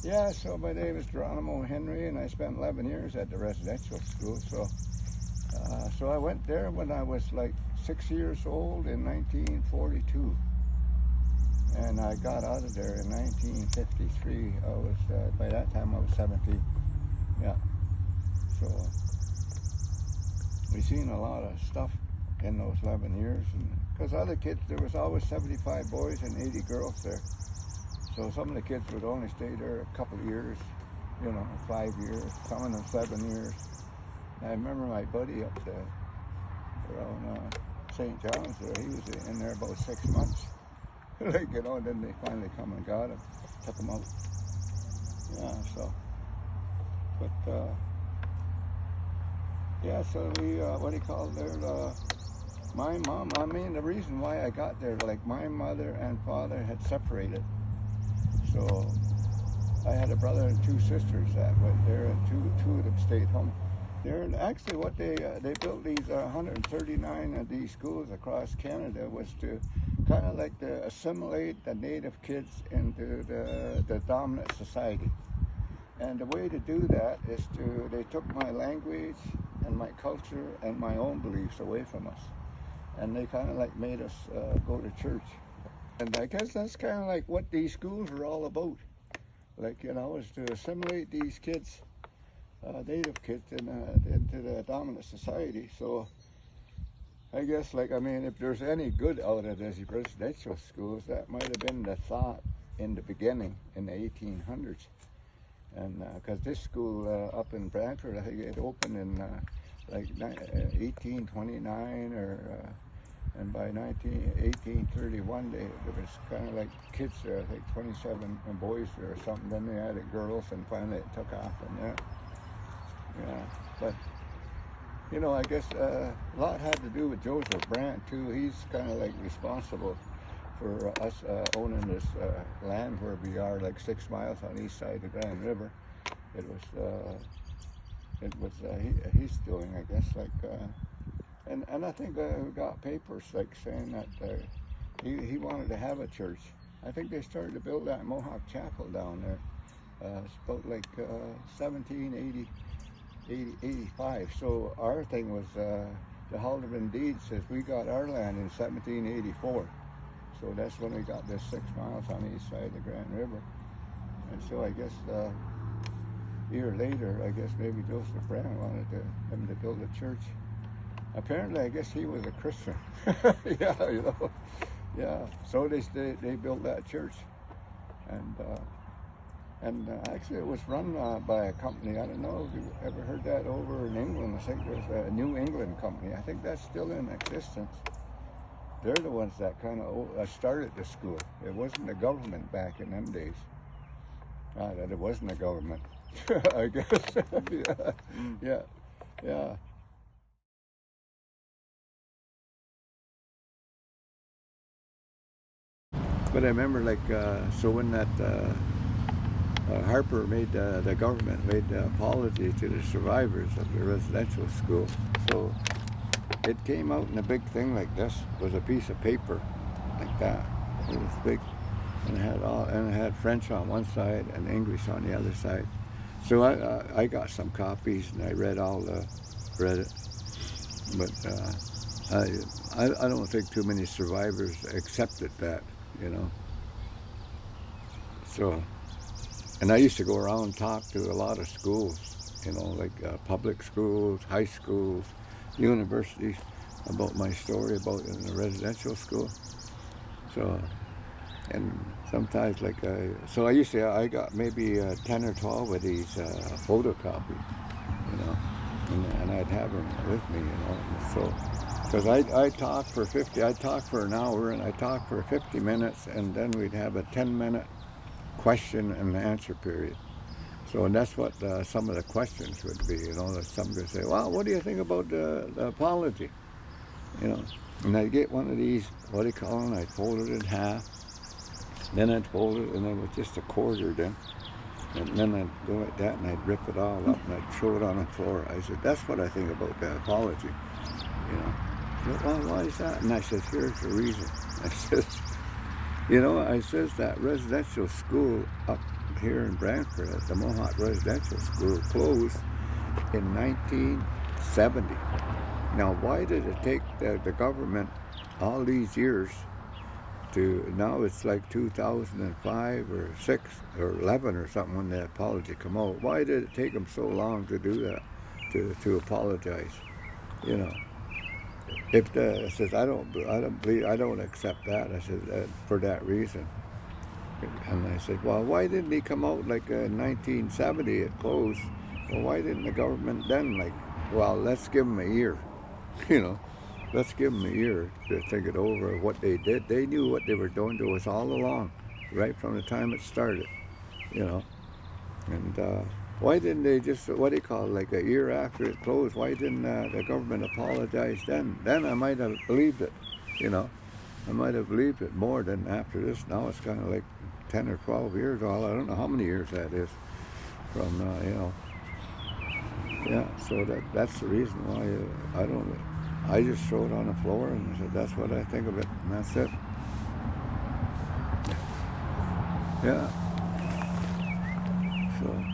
Yeah, so my name is Geronimo Henry, and I spent 11 years at the residential school. So I went there when I was like 6 years old in 1942, and I got out of there in 1953. By that time I was 17. Yeah. So we seen a lot of stuff in those 11 years, and because other kids, there was always 75 boys and 80 girls there. So some of the kids would only stay there a couple of years, 5 years, some of them 7 years. I remember my buddy up there around St. John's there, he was in there about 6 months. Then they finally come and got him, took him out. Yeah, so my mom, the reason why I got there, like my mother and father had separated. So I had a brother and 2 sisters that went there, and two of them stayed home. And actually, what they built these 139 of these schools across Canada was to kind of like to assimilate the native kids into the dominant society. And the way to do that is they took my language and my culture and my own beliefs away from us, and they kind of like made us go to church. And I guess that's kind of like what these schools are all about. Is to assimilate these kids, native kids, into the dominant society. So I guess, if there's any good out of these residential schools, that might have been the thought in the beginning, in the 1800s. And because this school up in Brantford, I think it opened in 1829 and by 1831, there was kind of like kids there, I think 27 boys there or something. Then they added girls, and finally it took off from there. Yeah, but, I guess a lot had to do with Joseph Brant, too. He's kind of like responsible for us owning this land where we are, like 6 miles on east side of the Grand River. He's doing, I guess, and I think we got papers saying that he wanted to have a church. I think they started to build that Mohawk Chapel down there. It's about 1785. So our thing was the Haldeman deed says we got our land in 1784. So that's when we got this 6 miles on the east side of the Grand River. And so I guess a year later, maybe Joseph Brant wanted him to build a church. Apparently, I guess he was a Christian. Yeah, yeah. So they built that church, and actually it was run by a company. I don't know if you ever heard that over in England. I think there's a New England company. I think that's still in existence. They're the ones that kind of started the school. It wasn't the government back in them days. That it wasn't the government, I guess. Yeah. But I remember, so when that Harper the government made the apology to the survivors of the residential school. So it came out in a big thing like this, with a piece of paper like that. It was big, and it had French on one side and English on the other side. So I got some copies, and I read it. But I don't think too many survivors accepted that. So, and I used to go around and talk to a lot of schools, public schools, high schools, universities, about my story about in the residential school. So, and sometimes I got maybe 10 or 12 of these photocopied, and I'd have them with me, so. Because I'd talk for an hour, and I'd talk for 50 minutes, and then we'd have a 10-minute question and answer period. So, and that's what some of the questions would be, some would say, well, what do you think about the apology? And I'd get one of these, I'd fold it in half, then I'd fold it, and then with just a quarter then. And then I'd go like that, and I'd rip it all up, and I'd throw it on the floor. I said, that's what I think about the apology, Well, why is that? And I says, here's the reason. I says, that residential school up here in Brantford at the Mohawk Residential School closed in 1970. Now, why did it take the government all these years to, now it's like 2005 or 6 or 11 or something when the apology come out. Why did it take them so long to do that, to apologize? You know, if the, I says, I don't accept that. I said, for that reason. And I said, well, why didn't he come out like in 1970 it closed? Well, why didn't the government then like, well, let's give them a year, you know? Let's give them a year to think it over, what they did. They knew what they were doing to us all along, right from the time it started, you know. And why didn't they just, what do you call it, like a year after it closed, why didn't the government apologize then? Then I might have believed it, you know. I might have believed it more than after this. Now it's kind of like 10 or 12 years, all I don't know how many years that is from, you know. Yeah, so that's the reason why I just throw it on the floor and I said, that's what I think of it, and that's it. Yeah. So.